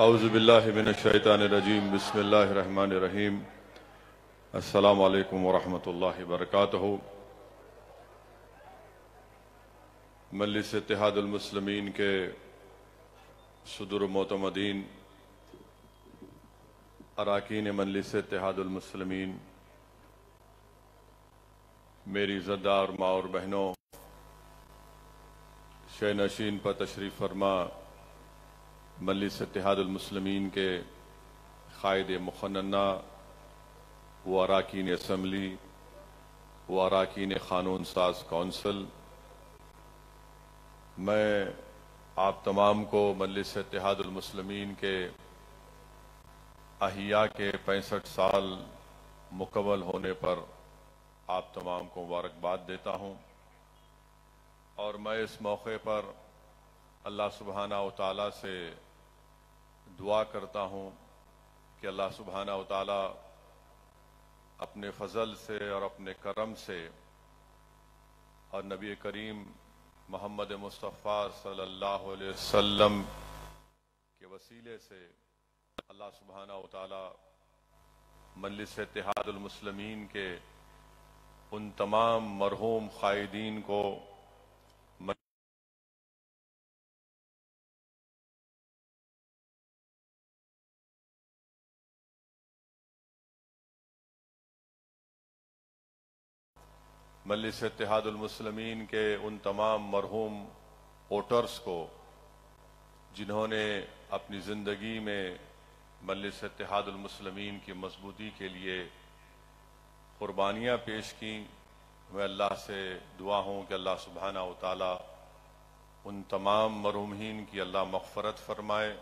اعوذ باللہ من الشیطان الرجیم بسم اللہ الرحمن الرحیم السلام علیکم ورحمۃ اللہ وبرکاتہ۔ مجلس اتحاد المسلمین کے صدر و معتمدین، اراکین مجلس اتحاد المسلمین، میری عزتدار ماں اور بہنوں، شہ نشین پر تشریف فرما مجلس اتحاد المسلمین کے قائد مقننہ و اراکین اسمبلی و اراکین قانون ساز کونسل، میں آپ تمام کو مجلس اتحاد المسلمین کے احیاء کے 65 سال مکمل ہونے پر آپ تمام کو مبارکباد دیتا ہوں، اور میں اس موقع پر اللہ سبحانہ و تعالیٰ سے دعا کرتا ہوں کہ اللہ سبحانہ و تعالیٰ اپنے فضل سے اور اپنے کرم سے اور نبی کریم محمد مصطفیٰ صلی اللہ علیہ وسلم کے وسیلے سے اللہ سبحانہ و تعالیٰ مجلس اتحاد المسلمین کے ان تمام مرحوم قائدین کو مجلس اتحاد المسلمین کے ان تمام مرحوم ووٹرز کو جنہوں نے اپنی زندگی میں مجلس اتحاد المسلمین کی مضبوطی کے لیے قربانیاں پیش کیں، میں اللہ سے دعا ہوں کہ اللہ سبحانہ و تعالی ان تمام مرحومین کی اللہ مغفرت فرمائے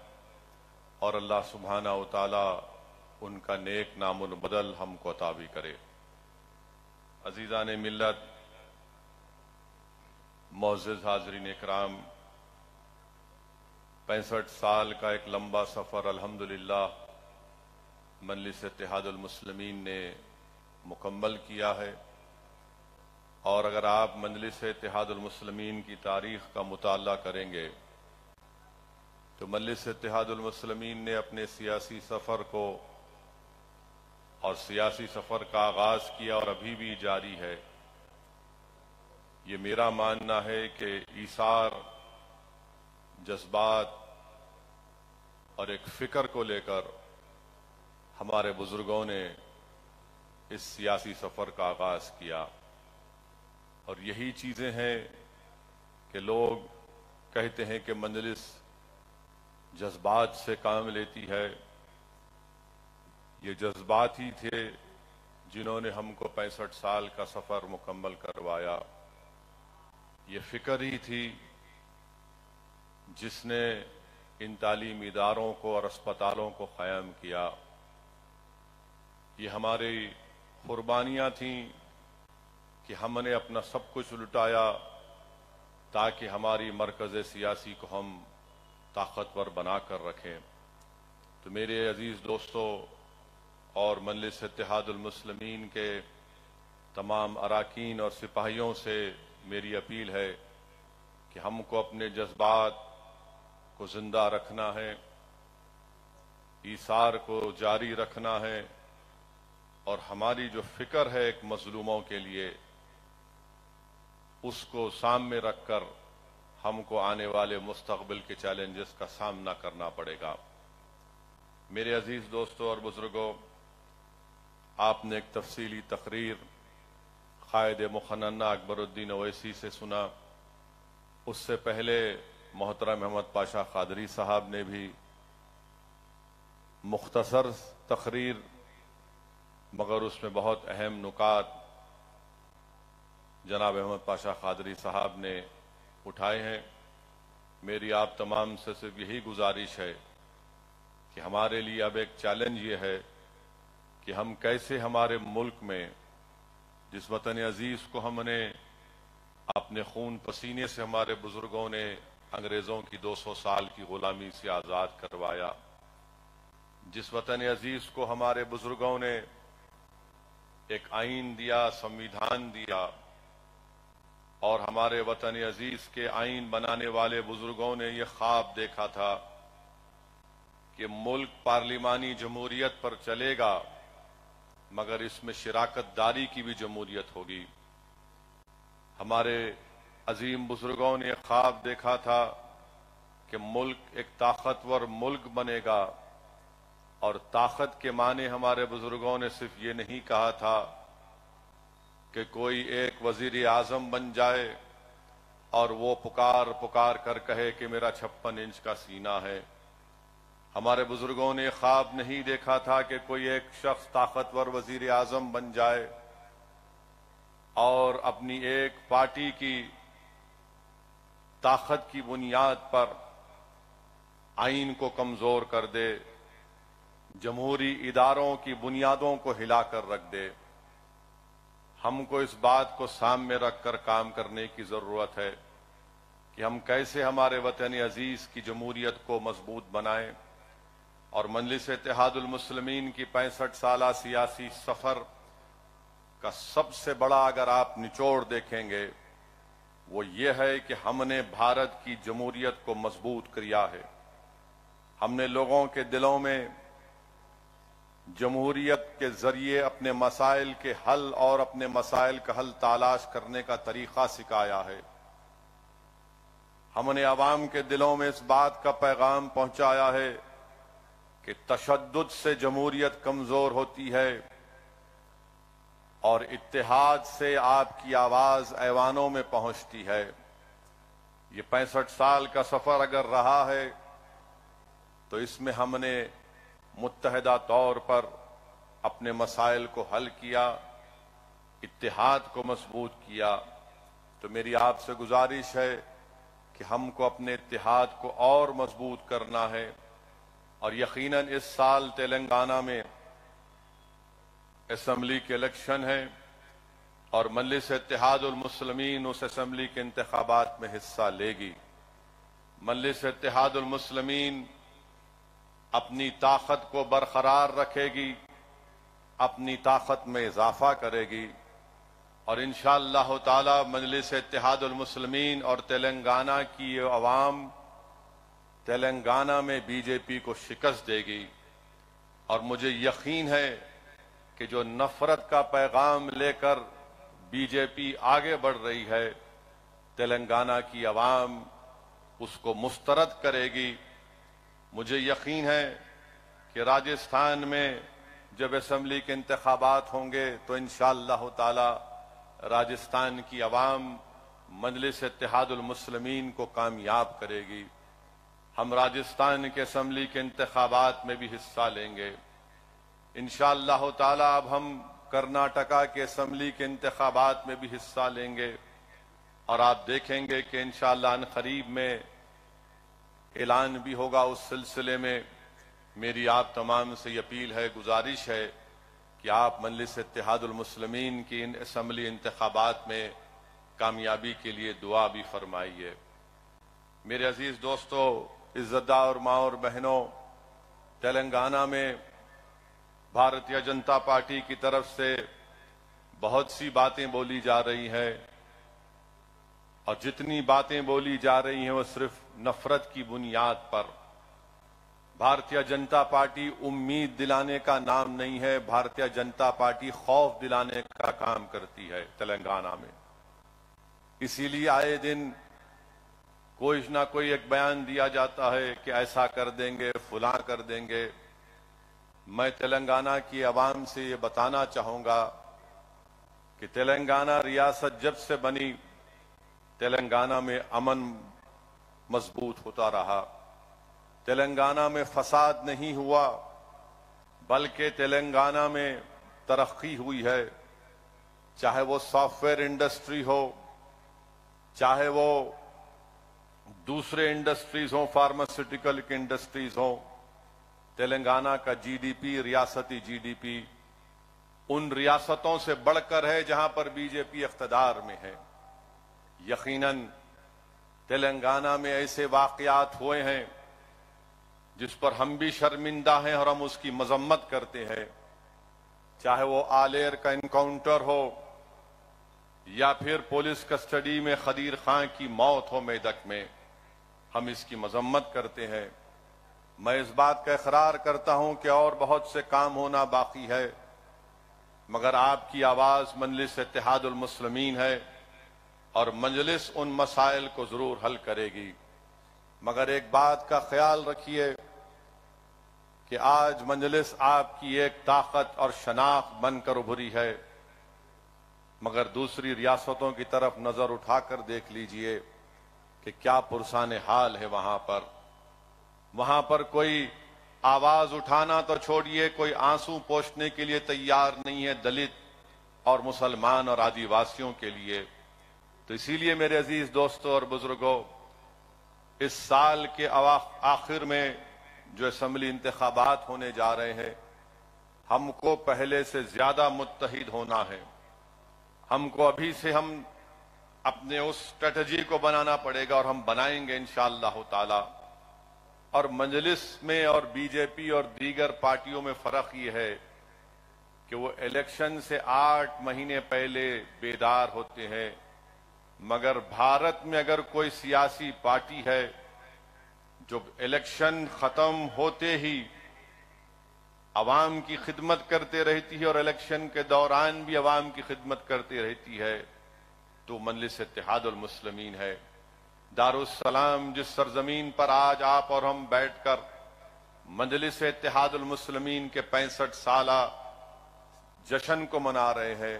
اور اللہ سبحانہ و تعالی ان کا نیک نام البدل ہم کو عطا بھی کرے۔ عزیزان ملت، معزز حاضرین اکرام، 65 سال کا ایک لمبا سفر الحمدللہ مجلس اتحاد المسلمین نے مکمل کیا ہے، اور اگر آپ مجلس اتحاد المسلمین کی تاریخ کا مطالعہ کریں گے تو مجلس اتحاد المسلمین نے اپنے سیاسی سفر کو اور سیاسی سفر کا آغاز کیا اور ابھی بھی جاری ہے۔ یہ میرا ماننا ہے کہ ایثار، جذبات اور ایک فکر کو لے کر ہمارے بزرگوں نے اس سیاسی سفر کا آغاز کیا، اور یہی چیزیں ہیں کہ لوگ کہتے ہیں کہ مجلس جذبات سے کام لیتی ہے۔ یہ جذبات ہی تھے جنہوں نے ہم کو 65 سال کا سفر مکمل کروایا، یہ فکر ہی تھی جس نے ان تعلیمی اداروں کو اور اسپتالوں کو قائم کیا، یہ ہماری قربانیاں تھیں کہ ہم نے اپنا سب کچھ لٹایا تاکہ ہماری مرکز سیاسی کو ہم طاقتور بنا کر رکھیں۔ تو میرے عزیز دوستو اور مجلس اتحاد المسلمین کے تمام اراکین اور سپاہیوں سے میری اپیل ہے کہ ہم کو اپنے جذبات کو زندہ رکھنا ہے، ایثار کو جاری رکھنا ہے، اور ہماری جو فکر ہے ایک مظلوموں کے لیے، اس کو سامنے رکھ کر ہم کو آنے والے مستقبل کے چیلنجز کا سامنا کرنا پڑے گا۔ میرے عزیز دوستوں اور بزرگوں، آپ نے ایک تفصیلی تقریر قائد مقننہ اکبر الدین اویسی سے سنا، اس سے پہلے محترم احمد پاشا قادری صاحب نے بھی مختصر تقریر مگر اس میں بہت اہم نکات جناب احمد پاشا قادری صاحب نے اٹھائے ہیں۔ میری آپ تمام سے صرف یہی گزارش ہے کہ ہمارے لیے اب ایک چیلنج یہ ہے کہ ہم کیسے ہمارے ملک میں جس وطن عزیز کو ہم نے اپنے خون پسینے سے ہمارے بزرگوں نے انگریزوں کی 200 سال کی غلامی سے آزاد کروایا، جس وطن عزیز کو ہمارے بزرگوں نے ایک آئین دیا، سمویدھان دیا، اور ہمارے وطن عزیز کے آئین بنانے والے بزرگوں نے یہ خواب دیکھا تھا کہ ملک پارلیمانی جمہوریت پر چلے گا مگر اس میں شراکت داری کی بھی جمہوریت ہوگی۔ ہمارے عظیم بزرگوں نے خواب دیکھا تھا کہ ملک ایک طاقتور ملک بنے گا، اور طاقت کے معنی ہمارے بزرگوں نے صرف یہ نہیں کہا تھا کہ کوئی ایک وزیر اعظم بن جائے اور وہ پکار پکار کر کہے کہ میرا 56 انچ کا سینہ ہے۔ ہمارے بزرگوں نے خواب نہیں دیکھا تھا کہ کوئی ایک شخص طاقتور وزیر اعظم بن جائے اور اپنی ایک پارٹی کی طاقت کی بنیاد پر آئین کو کمزور کر دے، جمہوری اداروں کی بنیادوں کو ہلا کر رکھ دے۔ ہم کو اس بات کو سامنے رکھ کر کام کرنے کی ضرورت ہے کہ ہم کیسے ہمارے وطن عزیز کی جمہوریت کو مضبوط بنائیں، اور مجلس اتحاد المسلمین کی 65 سالہ سیاسی سفر کا سب سے بڑا اگر آپ نچوڑ دیکھیں گے وہ یہ ہے کہ ہم نے بھارت کی جمہوریت کو مضبوط کیا ہے۔ ہم نے لوگوں کے دلوں میں جمہوریت کے ذریعے اپنے مسائل کے حل اور اپنے مسائل کا حل تلاش کرنے کا طریقہ سکھایا ہے۔ ہم نے عوام کے دلوں میں اس بات کا پیغام پہنچایا ہے کہ تشدد سے جمہوریت کمزور ہوتی ہے اور اتحاد سے آپ کی آواز ایوانوں میں پہنچتی ہے۔ یہ 65 سال کا سفر اگر رہا ہے تو اس میں ہم نے متحدہ طور پر اپنے مسائل کو حل کیا، اتحاد کو مضبوط کیا۔ تو میری آپ سے گزارش ہے کہ ہم کو اپنے اتحاد کو اور مضبوط کرنا ہے، اور یقیناً اس سال تلنگانہ میں اسمبلی کے الیکشن ہیں اور مجلس اتحاد المسلمین اس اسمبلی کے انتخابات میں حصہ لے گی۔ مجلس اتحاد المسلمین اپنی طاقت کو برقرار رکھے گی، اپنی طاقت میں اضافہ کرے گی، اور انشاءاللہ تعالی مجلس اتحاد المسلمین اور تلنگانہ کی عوام تلنگانہ میں بی جے پی کو شکست دے گی۔ اور مجھے یقین ہے کہ جو نفرت کا پیغام لے کر بی جے پی آگے بڑھ رہی ہے، تلنگانہ کی عوام اس کو مسترد کرے گی۔ مجھے یقین ہے کہ راجستھان میں جب اسمبلی کے انتخابات ہوں گے تو انشاءاللہ تعالی راجستھان کی عوام مجلس اتحاد المسلمین کو کامیاب کرے گی۔ ہم راجستھان کے اسمبلی کے انتخابات میں بھی حصہ لیں گے انشاءاللہ تعالی۔ اب ہم کرناٹکا کے اسمبلی کے انتخابات میں بھی حصہ لیں گے، اور آپ دیکھیں گے کہ انشاءاللہ عنقریب میں اعلان بھی ہوگا اس سلسلے میں۔ میری آپ تمام سے اپیل ہے، گزارش ہے کہ آپ مجلس اتحاد المسلمین کی ان اسمبلی انتخابات میں کامیابی کے لیے دعا بھی فرمائیے۔ میرے عزیز دوستو، عزتدار اور ماں اور بہنوں، تلنگانہ میں بھارتیہ جنتا پارٹی کی طرف سے بہت سی باتیں بولی جا رہی ہیں، اور جتنی باتیں بولی جا رہی ہیں وہ صرف نفرت کی بنیاد پر۔ بھارتیہ جنتا پارٹی امید دلانے کا نام نہیں ہے، بھارتیہ جنتا پارٹی خوف دلانے کا کام کرتی ہے تلنگانہ میں۔ اسی لیے آئے دن کوئی نہ کوئی ایک بیان دیا جاتا ہے کہ ایسا کر دیں گے، فلاں کر دیں گے۔ میں تلنگانہ کی عوام سے یہ بتانا چاہوں گا کہ تلنگانہ ریاست جب سے بنی تلنگانہ میں امن مضبوط ہوتا رہا، تلنگانہ میں فساد نہیں ہوا، بلکہ تلنگانہ میں ترقی ہوئی ہے۔ چاہے وہ سافٹ ویئر انڈسٹری ہو، چاہے وہ دوسرے انڈسٹریز ہوں، فارماسیوٹیکل کی انڈسٹریز ہوں، تلنگانہ کا جی ڈی پی، ریاستی جی ڈی پی ان ریاستوں سے بڑھ کر ہے جہاں پر بی جے پی اقتدار میں ہے۔ یقیناً تلنگانہ میں ایسے واقعات ہوئے ہیں جس پر ہم بھی شرمندہ ہیں اور ہم اس کی مذمت کرتے ہیں، چاہے وہ آلیر کا انکاؤنٹر ہو یا پھر پولیس کسٹڈی میں خدیر خان کی موت ہو میدک میں، ہم اس کی مذمت کرتے ہیں۔ میں اس بات کا اقرار کرتا ہوں کہ اور بہت سے کام ہونا باقی ہے، مگر آپ کی آواز مجلس اتحاد المسلمین ہے اور مجلس ان مسائل کو ضرور حل کرے گی۔ مگر ایک بات کا خیال رکھیے کہ آج مجلس آپ کی ایک طاقت اور شناخت بن کر ابھری ہے، مگر دوسری ریاستوں کی طرف نظر اٹھا کر دیکھ لیجئے کہ کیا پرسان حال ہے وہاں پر کوئی آواز اٹھانا تو چھوڑیے، کوئی آنسو پوچھنے کے لیے تیار نہیں ہے دلت اور مسلمان اور آدی واسیوں کے لیے۔ تو اسی لیے میرے عزیز دوستوں اور بزرگوں، اس سال کے آخر میں جو اسمبلی انتخابات ہونے جا رہے ہیں، ہم کو پہلے سے زیادہ متحد ہونا ہے۔ ہم کو ابھی سے ہم اپنے اس اسٹریٹجی کو بنانا پڑے گا اور ہم بنائیں گے انشاءاللہ تعالی۔ اور مجلس میں اور بی جے پی اور دیگر پارٹیوں میں فرق یہ ہے کہ وہ الیکشن سے 8 مہینے پہلے بیدار ہوتے ہیں، مگر بھارت میں اگر کوئی سیاسی پارٹی ہے جو الیکشن ختم ہوتے ہی عوام کی خدمت کرتے رہتی ہے اور الیکشن کے دوران بھی عوام کی خدمت کرتے رہتی ہے، تو مجلس اتحاد المسلمین ہے۔ دارالسلام جس سرزمین پر آج آپ اور ہم بیٹھ کر مجلس اتحاد المسلمین کے 65 سالہ جشن کو منا رہے ہیں،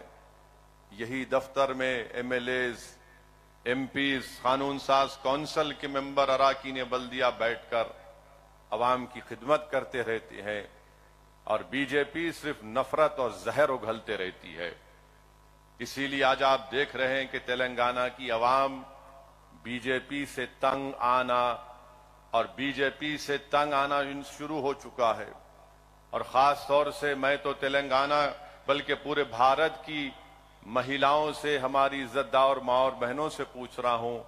یہی دفتر میں M L As, M Ps, قانون ساز کونسل کے ممبر اراکین بلدیہ بیٹھ کر عوام کی خدمت کرتے رہتے ہیں، اور بی جے پی صرف نفرت اور زہر اگلتے رہتی ہے۔ اسی لیے آج آپ دیکھ رہے ہیں کہ تلنگانہ کی عوام بی جے پی سے تنگ آنا اور بی جے پی سے تنگ آنا شروع ہو چکا ہے، اور خاص طور سے میں تو تلنگانہ بلکہ پورے بھارت کی مہیلاؤں سے، ہماری عزت دار ماں اور بہنوں سے پوچھ رہا ہوں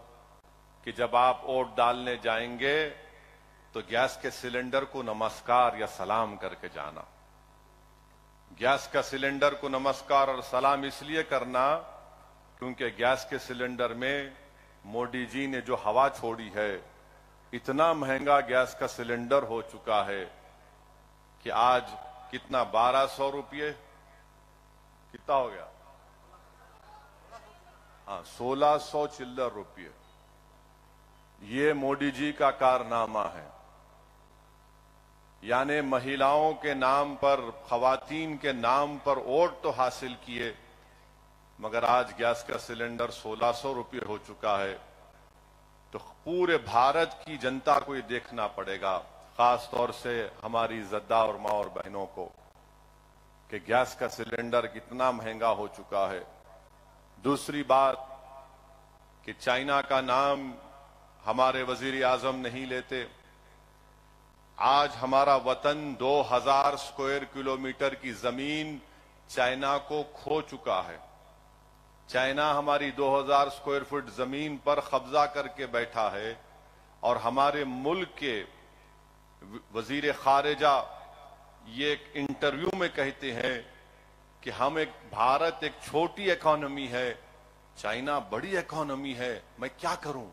کہ جب آپ ووٹ ڈالنے جائیں گے تو گیس کے سلنڈر کو نمسکار یا سلام کر کے جانا۔ گیس کا سلنڈر کو نمسکار اور سلام اس لیے کرنا کیونکہ گیس کے سلنڈر میں مودی جی نے جو ہوا چھوڑی ہے، اتنا مہنگا گیس کا سلنڈر ہو چکا ہے کہ آج کتنا 1200 روپئے کتنا ہو گیا؟ 1600 چلر روپئے۔ یہ مودی جی کا کارنامہ ہے، یعنی مہیلاؤں کے نام پر، خواتین کے نام پر ووٹ تو حاصل کیے، مگر آج گیس کا سلنڈر 1600 روپئے ہو چکا ہے۔ تو پورے بھارت کی جنتا کو یہ دیکھنا پڑے گا، خاص طور سے ہماری عزتدار ماں اور بہنوں کو، کہ گیس کا سلنڈر کتنا مہنگا ہو چکا ہے۔ دوسری بات کہ چائنا کا نام ہمارے وزیر اعظم نہیں لیتے۔ آج ہمارا وطن 2000 اسکوائر کلومیٹر کی زمین چائنا کو کھو چکا ہے۔ چائنا ہماری 2000 اسکوائر فٹ زمین پر قبضہ کر کے بیٹھا ہے، اور ہمارے ملک کے وزیر خارجہ یہ ایک انٹرویو میں کہتے ہیں کہ بھارت ایک چھوٹی اکانومی ہے، چائنا بڑی اکانومی ہے، میں کیا کروں؟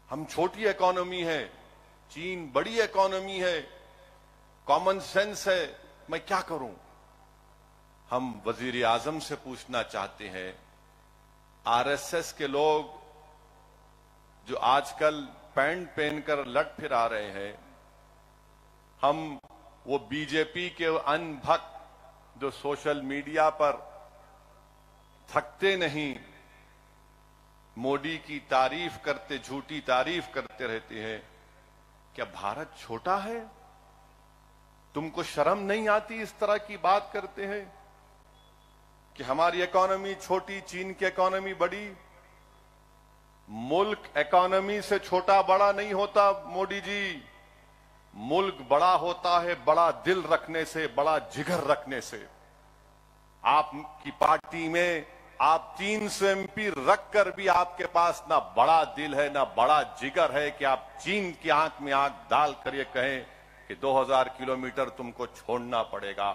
ہم چھوٹی اکانومی ہے، چین بڑی اکانومی ہے، کامن سینس ہے، میں کیا کروں؟ ہم وزیر اعظم سے پوچھنا چاہتے ہیں، آر ایس ایس کے لوگ جو آج کل پینٹ پہن کر لٹ پھرا رہے ہیں، ہم وہ بی جے پی کے ان بھکت جو سوشل میڈیا پر تھکتے نہیں، مودی کی تعریف کرتے، جھوٹی تعریف کرتے رہتے ہیں، کیا بھارت چھوٹا ہے؟ تم کو شرم نہیں آتی اس طرح کی بات کرتے ہیں کہ ہماری اکانومی چھوٹی، چین کی اکانومی بڑی؟ ملک اکانومی سے چھوٹا بڑا نہیں ہوتا مودی جی، ملک بڑا ہوتا ہے بڑا دل رکھنے سے، بڑا جگر رکھنے سے۔ آپ کی پارٹی میں آپ 300 ایم پی رکھ کر بھی آپ کے پاس نہ بڑا دل ہے نہ بڑا جگر ہے کہ آپ چین کی آنکھ میں آنکھ ڈال کر یہ کہیں کہ 2000 کلومیٹر تم کو چھوڑنا پڑے گا۔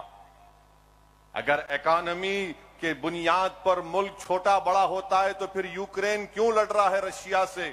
اگر اکانومی کے بنیاد پر ملک چھوٹا بڑا ہوتا ہے تو پھر یوکرین کیوں لڑ رہا ہے رشیا سے؟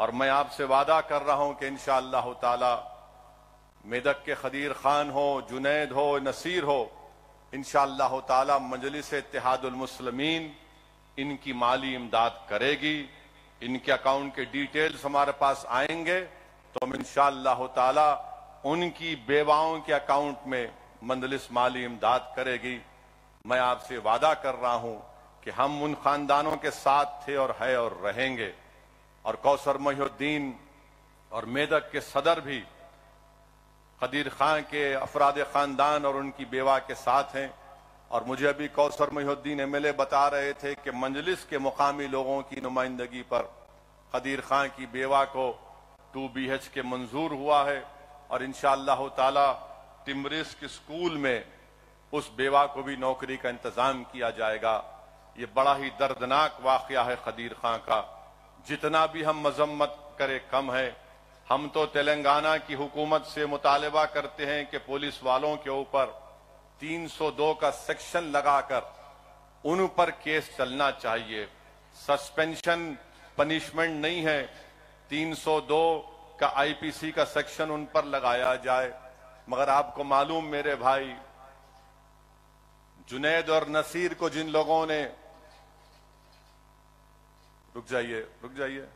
اور میں آپ سے وعدہ کر رہا ہوں کہ انشاءاللہ تعالی میدک کے خدیر خان ہو، جنید ہو، نصیر ہو، انشاءاللہ تعالی مجلس اتحاد المسلمین ان کی مالی امداد کرے گی. ان کے اکاؤنٹ کے ڈیٹیلز ہمارے پاس آئیں گے تو ہم انشاءاللہ تعالی ان کی بیواؤں کے اکاؤنٹ میں مجلس مالی امداد کرے گی. میں آپ سے وعدہ کر رہا ہوں کہ ہم ان خاندانوں کے ساتھ تھے اور ہے اور رہیں گے. اور کوثر محی الدین اور میدک کے صدر بھی خدیر خان کے افراد خاندان اور ان کی بیوہ کے ساتھ ہیں. اور مجھے ابھی کوثر محی الدین ایم ایل اے بتا رہے تھے کہ مجلس کے مقامی لوگوں کی نمائندگی پر خدیر خان کی بیوہ کو 2 BH کے منظور ہوا ہے اور انشاءاللہ تعالی ٹمرسک اسکول میں اس بیوہ کو بھی نوکری کا انتظام کیا جائے گا. یہ بڑا ہی دردناک واقعہ ہے خدیر خان کا. جتنا بھی ہم مذمت کرے کم ہے. ہم تو تلنگانہ کی حکومت سے مطالبہ کرتے ہیں کہ پولیس والوں کے اوپر 302 کا سیکشن لگا کر ان پر کیس چلنا چاہیے. سسپینشن پنشمنٹ نہیں ہے. 302 کا IPC کا سیکشن ان پر لگایا جائے. مگر آپ کو معلوم میرے بھائی، جنید اور نصیر کو جن لوگوں نے رک جائیے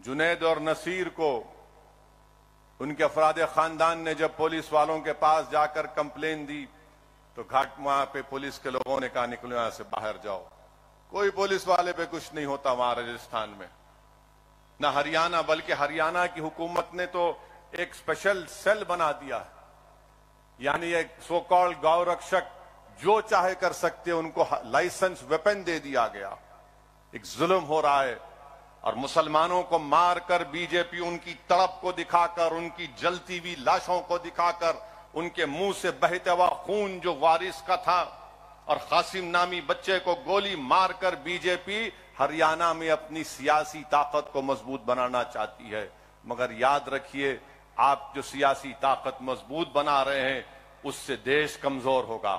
جنید اور نصیر کو ان کے افراد خاندان نے جب پولیس والوں کے پاس جا کر کمپلین دی تو گھاٹ وہاں پہ پولیس کے لوگوں نے کہا نکلو یہاں سے باہر جاؤ. کوئی پولیس والے پہ کچھ نہیں ہوتا وہاں راجستھان میں، نہ ہریانہ، بلکہ ہریانہ کی حکومت نے تو ایک اسپیشل سیل بنا دیا ہے. یعنی ایک سو کالڈ گاؤں رکشک جو چاہے کر سکتے، ان کو لائسنس ویپن دے دیا گیا. ایک ظلم ہو رہا ہے. اور مسلمانوں کو مار کر بی جے پی ان کی تڑپ کو دکھا کر، ان کی جلتی ہوئی لاشوں کو دکھا کر، ان کے منہ سے بہتا ہوا خون جو وارث کا تھا اور قاسم نامی بچے کو گولی مار کر بی جے پی ہریانہ میں اپنی سیاسی طاقت کو مضبوط بنانا چاہتی ہے. مگر یاد رکھیے، آپ جو سیاسی طاقت مضبوط بنا رہے ہیں اس سے دیش کمزور ہوگا.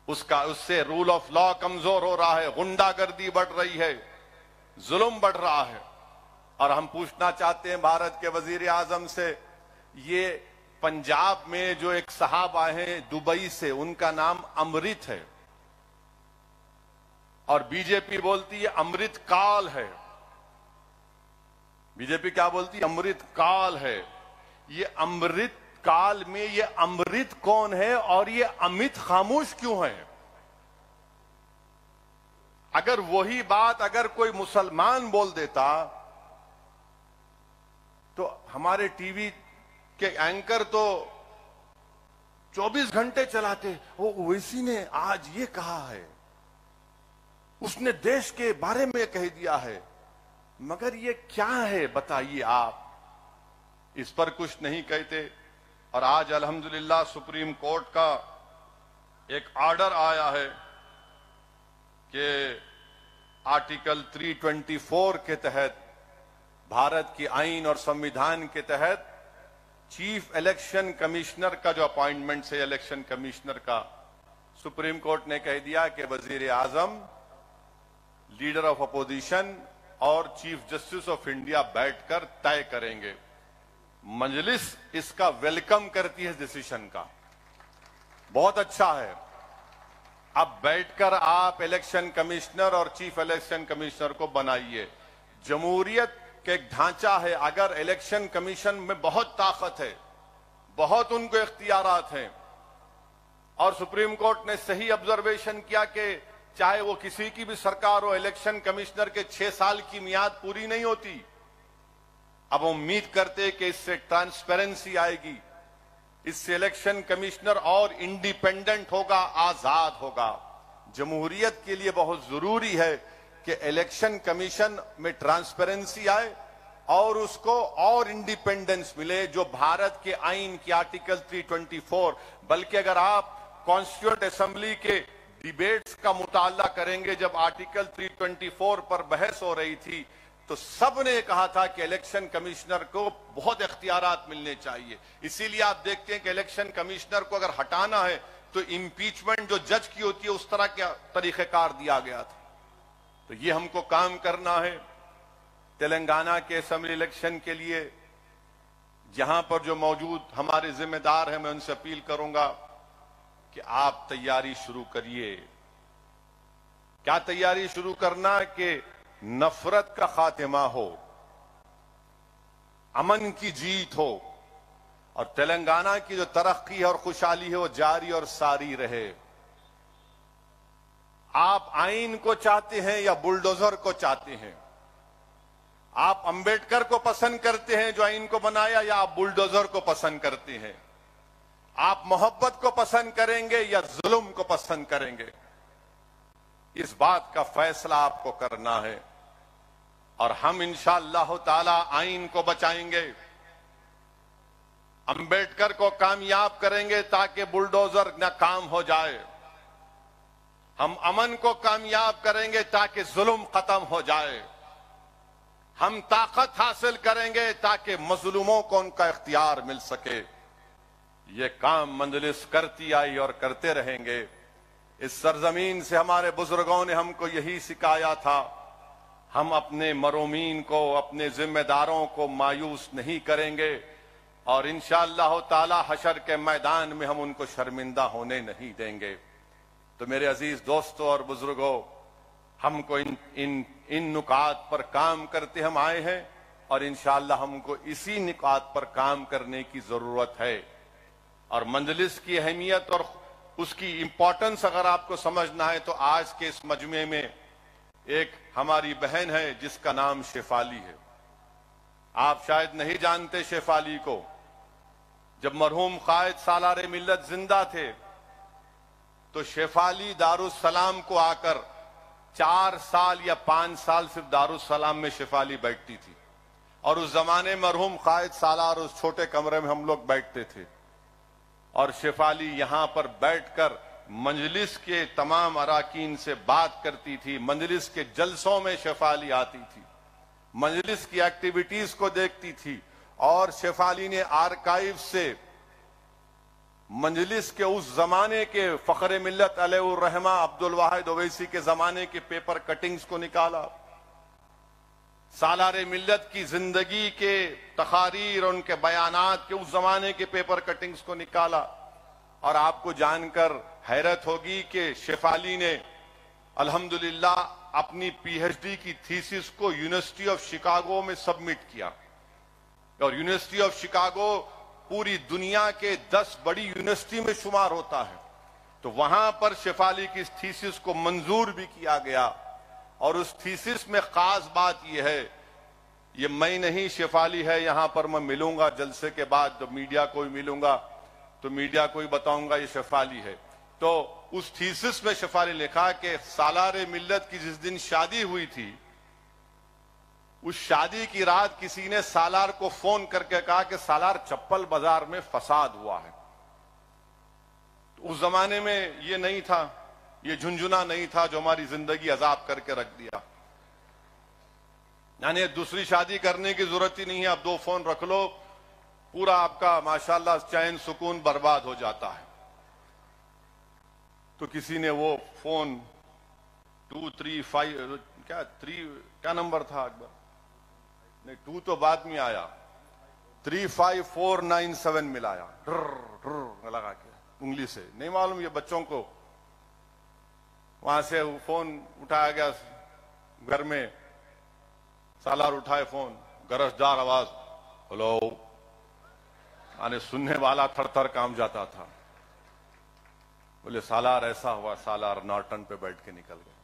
اس سے رول آف لا کمزور ہو رہا ہے، غنڈہ گردی بڑھ رہی ہے، ظلم بڑھ رہا ہے. اور ہم پوچھنا چاہتے ہیں بھارت کے وزیر اعظم سے، یہ پنجاب میں جو ایک صاحب آئے ہیں دبئی سے، ان کا نام امرت ہے اور بی جے پی بولتی ہے امرت کال ہے. بی جے پی کیا بولتی ہے؟ امرت کال ہے. یہ امرت کال میں یہ امرت کون ہے اور یہ امت خاموش کیوں ہے؟ اگر وہی بات اگر کوئی مسلمان بول دیتا تو ہمارے ٹی وی کے اینکر تو 24 گھنٹے چلاتے، وہ اویسی نے آج یہ کہا ہے، اس نے دیش کے بارے میں کہہ دیا ہے. مگر یہ کیا ہے بتائیے آپ؟ اس پر کچھ نہیں کہتے. اور آج الحمدللہ سپریم کورٹ کا ایک آرڈر آیا ہے کہ آرٹیکل 324 کے تحت، بھارت کی آئین اور سمویدھان کے تحت، چیف الیکشن کمشنر کا جو اپائنٹمنٹ ہے الیکشن کمشنر کا، سپریم کورٹ نے کہہ دیا کہ وزیر اعظم، لیڈر آف اپوزیشن اور چیف جسٹس آف انڈیا بیٹھ کر طے کریں گے. مجلس اس کا ویلکم کرتی ہے ڈیسیشن کا. بہت اچھا ہے. اب بیٹھ کر آپ الیکشن کمشنر اور چیف الیکشن کمشنر کو بنائیے. جمہوریت کا ایک ڈھانچہ ہے. اگر الیکشن کمیشن میں بہت طاقت ہے، بہت ان کو اختیارات ہیں، اور سپریم کورٹ نے صحیح آبزرویشن کیا کہ چاہے وہ کسی کی بھی سرکار ہو، الیکشن کمشنر کے 6 سال کی میعاد پوری نہیں ہوتی. اب امید کرتے کہ اس سے ٹرانسپیرنسی آئے گی، اس سے الیکشن کمشنر اور انڈیپینڈنٹ ہوگا، آزاد ہوگا. جمہوریت کے لیے بہت ضروری ہے کہ الیکشن کمیشن میں ٹرانسپیرنسی آئے اور اس کو اور انڈیپینڈنس ملے، جو بھارت کے آئین کی آرٹیکل 324. بلکہ اگر آپ کانسٹیٹیوئنٹ اسمبلی کے ڈیبیٹس کا مطالعہ کریں گے، جب آرٹیکل 324 پر بحث ہو رہی تھی تو سب نے کہا تھا کہ الیکشن کمشنر کو بہت اختیارات ملنے چاہیے. اسی لیے آپ دیکھتے ہیں کہ الیکشن کمشنر کو اگر ہٹانا ہے تو امپیچمنٹ جو جج کی ہوتی ہے اس طرح کا طریقہ کار دیا گیا تھا. تو یہ ہم کو کام کرنا ہے. تلنگانہ کے اسمبلی الیکشن کے لیے جہاں پر جو موجود ہمارے ذمہ دار ہیں، میں ان سے اپیل کروں گا کہ آپ تیاری شروع کریے. کیا تیاری شروع کرنا کہ نفرت کا خاتمہ ہو، امن کی جیت ہو، اور تلنگانہ کی جو ترقی ہے اور خوشحالی ہے وہ جاری اور ساری رہے. آپ آئین کو چاہتے ہیں یا بلڈوزر کو چاہتے ہیں؟ آپ امبیڈکر کو پسند کرتے ہیں جو آئین کو بنایا، یا آپ بلڈوزر کو پسند کرتے ہیں؟ آپ محبت کو پسند کریں گے یا ظلم کو پسند کریں گے؟ اس بات کا فیصلہ آپ کو کرنا ہے. اور ہم انشاءاللہ تعالی آئین کو بچائیں گے، امبیڈکر کو کامیاب کریں گے تاکہ بلڈوزر ناکام ہو جائے. ہم امن کو کامیاب کریں گے تاکہ ظلم ختم ہو جائے. ہم طاقت حاصل کریں گے تاکہ مظلوموں کو ان کا اختیار مل سکے. یہ کام مجلس کرتی آئی اور کرتے رہیں گے. اس سرزمین سے ہمارے بزرگوں نے ہم کو یہی سکھایا تھا. ہم اپنے مرومین کو، اپنے ذمہ داروں کو مایوس نہیں کریں گے، اور انشاءاللہ تعالی حشر کے میدان میں ہم ان کو شرمندہ ہونے نہیں دیں گے. تو میرے عزیز دوستوں اور بزرگوں، ہم کو ان نکات پر کام کرتے ہم آئے ہیں، اور انشاءاللہ ہم کو اسی نکات پر کام کرنے کی ضرورت ہے. اور مجلس کی اہمیت اور اس کی امپورٹنس اگر آپ کو سمجھنا ہے تو آج کے اس مجمع میں ایک ہماری بہن ہے جس کا نام شیفالی ہے. آپ شاید نہیں جانتے شیفالی کو. جب مرحوم قائد سالار ملت زندہ تھے تو شیفالی دارالسلام کو آ کر 4 سال یا 5 سال صرف دارالسلام میں شیفالی بیٹھتی تھی. اور اس زمانے مرحوم قائد سالار اس چھوٹے کمرے میں ہم لوگ بیٹھتے تھے، اور شیفالی یہاں پر بیٹھ کر مجلس کے تمام اراکین سے بات کرتی تھی. مجلس کے جلسوں میں شیفالی آتی تھی، مجلس کی ایکٹیویٹیز کو دیکھتی تھی. اور شیفالی نے آرکائیو سے مجلس کے اس زمانے کے فخر ملت علیہ الرحمہ عبدالواحد اویسی کے زمانے کے پیپر کٹنگز کو نکالا. سالار ملت کی زندگی کے تقاریر، ان کے بیانات کے اس زمانے کے پیپر کٹنگز کو نکالا. اور آپ کو جان کر حیرت ہوگی کہ شیفالی نے الحمدللہ اپنی پی ایچ ڈی کی تھیسس کو یونیورسٹی آف شکاگو میں سبمٹ کیا. اور یونیورسٹی آف شکاگو پوری دنیا کے 10 بڑی یونیورسٹی میں شمار ہوتا ہے. تو وہاں پر شیفالی کی اس تھیسس کو منظور بھی کیا گیا. اور اس تھیسس میں خاص بات یہ ہے، یہ میں نہیں، شیفالی ہے. یہاں پر میں ملوں گا جلسے کے بعد، جب میڈیا کو ہی ملوں گا تو میڈیا کو ہی بتاؤں گا یہ شیفالی ہے. تو اس تھیسس میں شیفالی نے لکھا کہ سالار ملت کی جس دن شادی ہوئی تھی، اس شادی کی رات کسی نے سالار کو فون کر کے کہا کہ سالار چپل بازار میں فساد ہوا ہے. تو اس زمانے میں یہ نہیں تھا، یہ جھنجھنا نہیں تھا جو ہماری زندگی عذاب کر کے رکھ دیا. یعنی دوسری شادی کرنے کی ضرورت ہی نہیں ہے، اب 2 فون رکھ لو، پورا آپ کا ماشاءاللہ چین سکون برباد ہو جاتا ہے. تو کسی نے وہ فون 235 کیا نمبر تھا اکبر؟ نہیں، 2 تو بعد میں آیا، 35497 ملایا لگا کے انگلی سے، نہیں معلوم یہ بچوں کو. وہاں سے فون اٹھایا گیا گھر میں، سالار اٹھائے فون، گرجدار آواز، ہلو. یعنی سننے والا تھر تھر کام جاتا تھا. بولے سالار ایسا ہوا. سالار نارٹن پہ بیٹھ کے نکل گئے.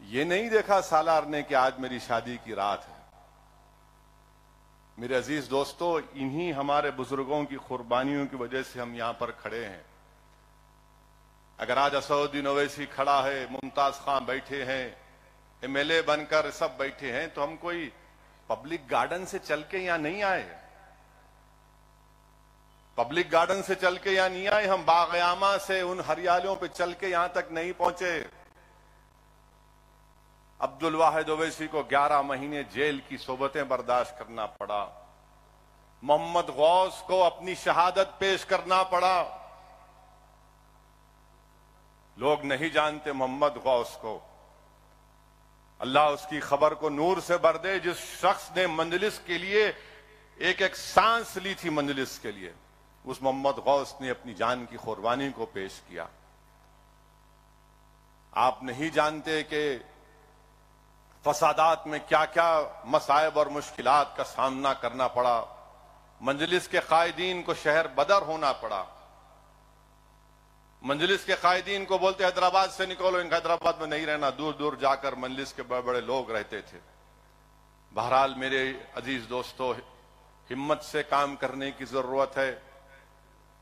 یہ نہیں دیکھا سالار نے کہ آج میری شادی کی رات ہے. میرے عزیز دوستو، انہی ہمارے بزرگوں کی قربانیوں کی وجہ سے ہم یہاں پر کھڑے ہیں. اگر آج اسد الدین اویسی کھڑا ہے، ممتاز خان بیٹھے ہیں، ایم ایل اے بن کر سب بیٹھے ہیں، تو ہم کوئی پبلک گارڈن سے چل کے یہاں نہیں آئے. پبلک گارڈن سے چل کے یہاں نہیں آئے. ہم باغیامہ سے ان ہریالیوں پہ چل کے یہاں تک نہیں پہنچے. عبدالواحد اویسی کو 11 مہینے جیل کی صحبتیں برداشت کرنا پڑا. محمد غوث کو اپنی شہادت پیش کرنا پڑا. لوگ نہیں جانتے محمد غوث کو. اللہ اس کی خبر کو نور سے بھر دے جس شخص نے مجلس کے لیے ایک ایک سانس لی تھی، مجلس کے لیے اس محمد غوث نے اپنی جان کی قربانی کو پیش کیا۔ آپ نہیں جانتے کہ فسادات میں کیا کیا مصائب اور مشکلات کا سامنا کرنا پڑا، مجلس کے قائدین کو شہر بدر ہونا پڑا، مجلس کے قائدین کو بولتے حیدرآباد سے نکلو، ان حیدرآباد میں نہیں رہنا، دور دور جا کر مجلس کے بڑے بڑے لوگ رہتے تھے۔ بہرحال میرے عزیز دوستو، ہمت سے کام کرنے کی ضرورت ہے۔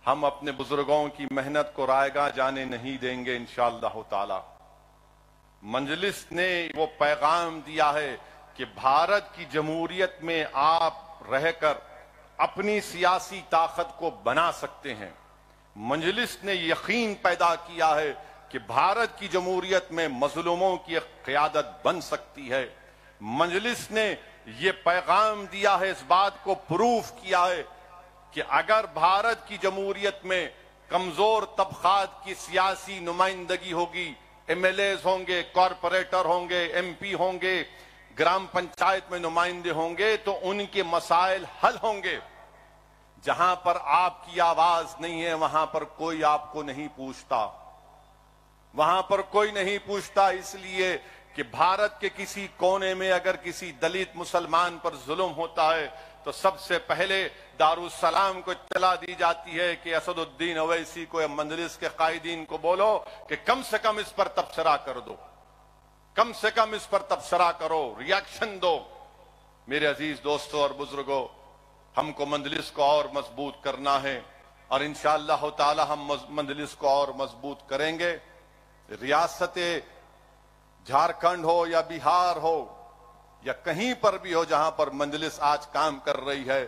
ہم اپنے بزرگوں کی محنت کو رائے گاہ جانے نہیں دیں گے انشاءاللہ تعالی۔ مجلس نے وہ پیغام دیا ہے کہ بھارت کی جمہوریت میں آپ رہ کر اپنی سیاسی طاقت کو بنا سکتے ہیں۔ مجلس نے یقین پیدا کیا ہے کہ بھارت کی جمہوریت میں مظلوموں کی قیادت بن سکتی ہے۔ مجلس نے یہ پیغام دیا ہے، اس بات کو پروف کیا ہے کہ اگر بھارت کی جمہوریت میں کمزور طبقات کی سیاسی نمائندگی ہوگی، ایم ایل ایز ہوں گے، کارپوریٹر ہوں گے، ایم پی ہوں گے، گرام پنچایت میں نمائندے ہوں گے، تو ان کے مسائل حل ہوں گے۔ جہاں پر آپ کی آواز نہیں ہے وہاں پر کوئی آپ کو نہیں پوچھتا، وہاں پر کوئی نہیں پوچھتا، اس لیے کہ بھارت کے کسی کونے میں اگر کسی دلت مسلمان پر ظلم ہوتا ہے تو سب سے پہلے دارالسلام کو اطلاع دی جاتی ہے کہ اسد الدین اویسی کو یا مجلس کے قائدین کو بولو کہ کم سے کم اس پر تبصرہ کر دو، کم سے کم اس پر تبصرہ کرو، ریاکشن دو۔ میرے عزیز دوستوں اور بزرگوں، ہم کو مجلس کو اور مضبوط کرنا ہے، اور انشاءاللہ تعالی ہم مجلس کو اور مضبوط کریں گے۔ ریاست جھارکھنڈ ہو یا بہار ہو یا کہیں پر بھی ہو جہاں پر مجلس آج کام کر رہی ہے،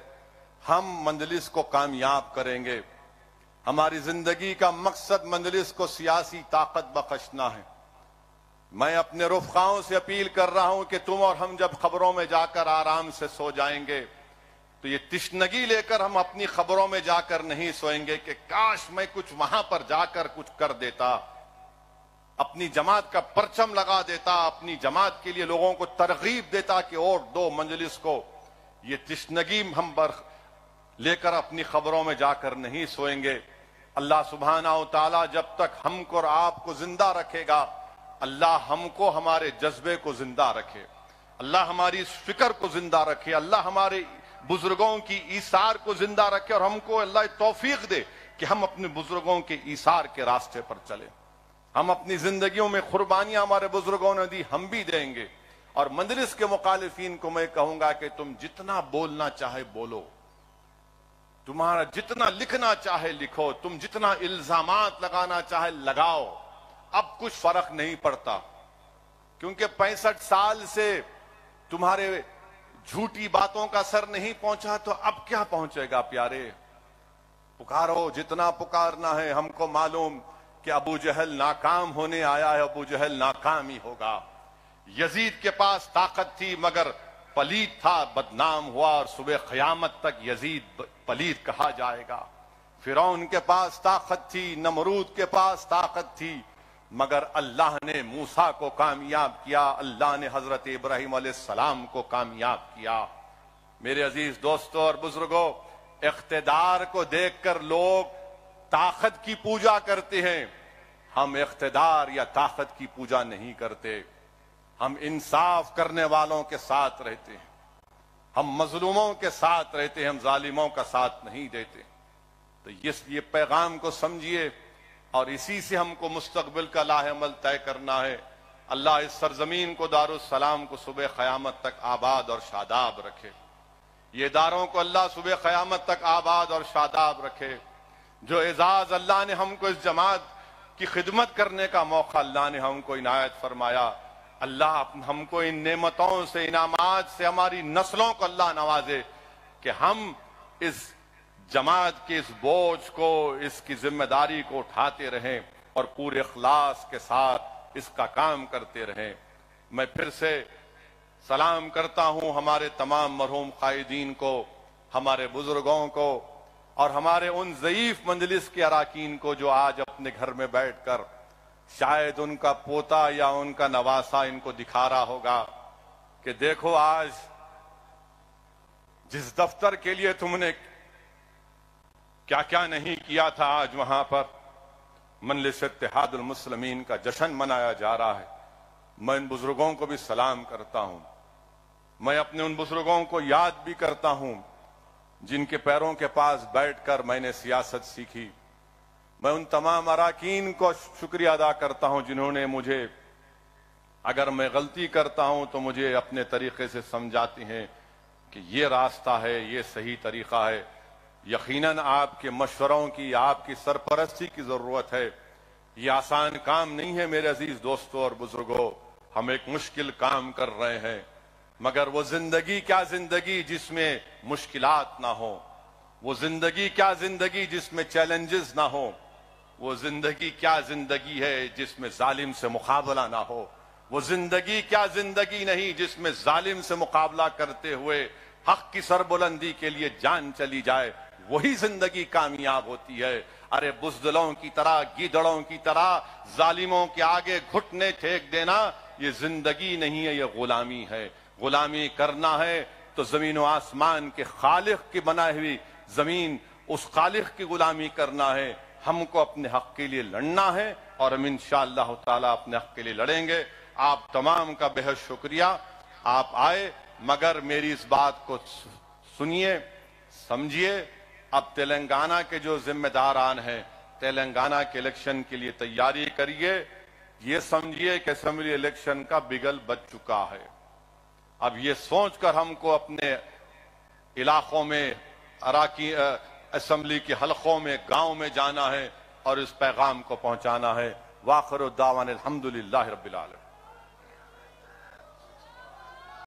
ہم مجلس کو کامیاب کریں گے۔ ہماری زندگی کا مقصد مجلس کو سیاسی طاقت بخشنا ہے۔ میں اپنے رفقاؤں سے اپیل کر رہا ہوں کہ تم اور ہم جب خبروں میں جا کر آرام سے سو جائیں گے تو یہ تشنگی لے کر ہم اپنی خبروں میں جا کر نہیں سوئیں گے کہ کاش میں کچھ وہاں پر جا کر کچھ کر دیتا، اپنی جماعت کا پرچم لگا دیتا، اپنی جماعت کے لیے لوگوں کو ترغیب دیتا کہ ووٹ دو مجلس کو۔ یہ تشنگی ہم لے کر اپنی خبروں میں جا کر نہیں سوئیں گے۔ اللہ سبحانہ و تعالی جب تک ہم کو اور آپ کو زندہ رکھے گا، اللہ ہم کو ہمارے جذبے کو زندہ رکھے، اللہ ہماری اس فکر کو زندہ رکھے، اللہ ہمارے بزرگوں کی ایثار کو زندہ رکھے، اور ہم کو اللہ توفیق دے کہ ہم اپنے بزرگوں کے ایثار کے راستے پر چلیں۔ ہم اپنی زندگیوں میں قربانیاں ہمارے بزرگوں نے دی، ہم بھی دیں گے۔ اور مجلس کے مخالفین کو میں کہوں گا کہ تم جتنا بولنا چاہے بولو، تمہارا جتنا لکھنا چاہے لکھو، تم جتنا الزامات لگانا چاہے لگاؤ، اب کچھ فرق نہیں پڑتا، کیونکہ 65 سال سے تمہارے جھوٹی باتوں کا اثر نہیں پہنچا تو اب کیا پہنچے گا پیارے؟ پکارو جتنا پکارنا ہے۔ ہم کو معلوم کہ ابو جہل ناکام ہونے آیا ہے، ابو جہل ناکام ہی ہوگا۔ یزید کے پاس طاقت تھی مگر پلید تھا، بدنام ہوا، اور صبح قیامت تک یزید پلید کہا جائے گا۔ فرعون کے پاس طاقت تھی، نمرود کے پاس طاقت تھی، مگر اللہ نے موسیٰ کو کامیاب کیا، اللہ نے حضرت ابراہیم علیہ السلام کو کامیاب کیا۔ میرے عزیز دوستوں اور بزرگوں، اقتدار کو دیکھ کر لوگ طاقت کی پوجا کرتے ہیں، ہم اقتدار یا طاقت کی پوجا نہیں کرتے، ہم انصاف کرنے والوں کے ساتھ رہتے ہیں، ہم مظلوموں کے ساتھ رہتے ہیں، ہم ظالموں کا ساتھ نہیں دیتے۔ تو یہ پیغام کو سمجھیے، اور اسی سے ہم کو مستقبل کا لاہ عمل طے کرنا ہے۔ اللہ اس سرزمین کو دارالسلام کو صبح قیامت تک آباد اور شاداب رکھے، یہ اداروں کو اللہ صبح قیامت تک آباد اور شاداب رکھے۔ جو اعزاز اللہ نے ہم کو اس جماعت کی خدمت کرنے کا موقع اللہ نے ہم کو عنایت فرمایا، اللہ ہم کو ان نعمتوں سے، انعامات سے ہماری نسلوں کو اللہ نوازے کہ ہم اس جماعت کے اس بوجھ کو، اس کی ذمہ داری کو اٹھاتے رہیں اور پورے اخلاص کے ساتھ اس کا کام کرتے رہیں۔ میں پھر سے سلام کرتا ہوں ہمارے تمام مرحوم قائدین کو، ہمارے بزرگوں کو، اور ہمارے ان ضعیف مجلس کے اراکین کو جو آج اپنے گھر میں بیٹھ کر شاید ان کا پوتا یا ان کا نواسا ان کو دکھا رہا ہوگا کہ دیکھو آج جس دفتر کے لیے تم نے کیا کیا نہیں کیا تھا، آج وہاں پر مجلس اتحاد المسلمین کا جشن منایا جا رہا ہے۔ میں ان بزرگوں کو بھی سلام کرتا ہوں، میں اپنے ان بزرگوں کو یاد بھی کرتا ہوں جن کے پیروں کے پاس بیٹھ کر میں نے سیاست سیکھی۔ میں ان تمام اراکین کو شکریہ ادا کرتا ہوں جنہوں نے مجھے، اگر میں غلطی کرتا ہوں تو مجھے اپنے طریقے سے سمجھاتی ہیں کہ یہ راستہ ہے، یہ صحیح طریقہ ہے۔ یقیناً آپ کے مشوروں کی، آپ کی سرپرستی کی ضرورت ہے۔ یہ آسان کام نہیں ہے میرے عزیز دوستوں اور بزرگوں، ہم ایک مشکل کام کر رہے ہیں، مگر وہ زندگی کیا زندگی جس میں مشکلات نہ ہوں، وہ زندگی کیا زندگی جس میں چیلنجز نہ ہوں، وہ زندگی کیا زندگی ہے جس میں ظالم سے مقابلہ نہ ہو، وہ زندگی کیا زندگی نہیں جس میں ظالم سے مقابلہ کرتے ہوئے حق کی سربلندی کے لیے جان چلی جائے، وہی زندگی کامیاب ہوتی ہے۔ ارے بزدلوں کی طرح، گیدڑوں کی طرح ظالموں کے آگے گھٹنے ٹھیک دینا یہ زندگی نہیں ہے، یہ غلامی ہے۔ غلامی کرنا ہے تو زمین و آسمان کے خالق کی بنائی ہوئی زمین، اس خالق کی غلامی کرنا ہے۔ ہم کو اپنے حق کے لیے لڑنا ہے اور ہم انشاءاللہ تعالی اپنے حق کے لیے لڑیں گے۔ آپ تمام کا بہت شکریہ، آپ آئے، مگر میری اس بات کو سنیے، سمجھیے۔ اب تلنگانہ کے جو ذمہ داران ہیں، تلنگانہ کے الیکشن کے لیے تیاری کریے۔ یہ سمجھیے کہ اسمبلی الیکشن کا بگل بج چکا ہے۔ اب یہ سوچ کر ہم کو اپنے علاقوں میں، اسمبلی کے حلقوں میں، گاؤں میں جانا ہے اور اس پیغام کو پہنچانا ہے۔ وآخر الدعوانا الحمدللہ رب العالمین۔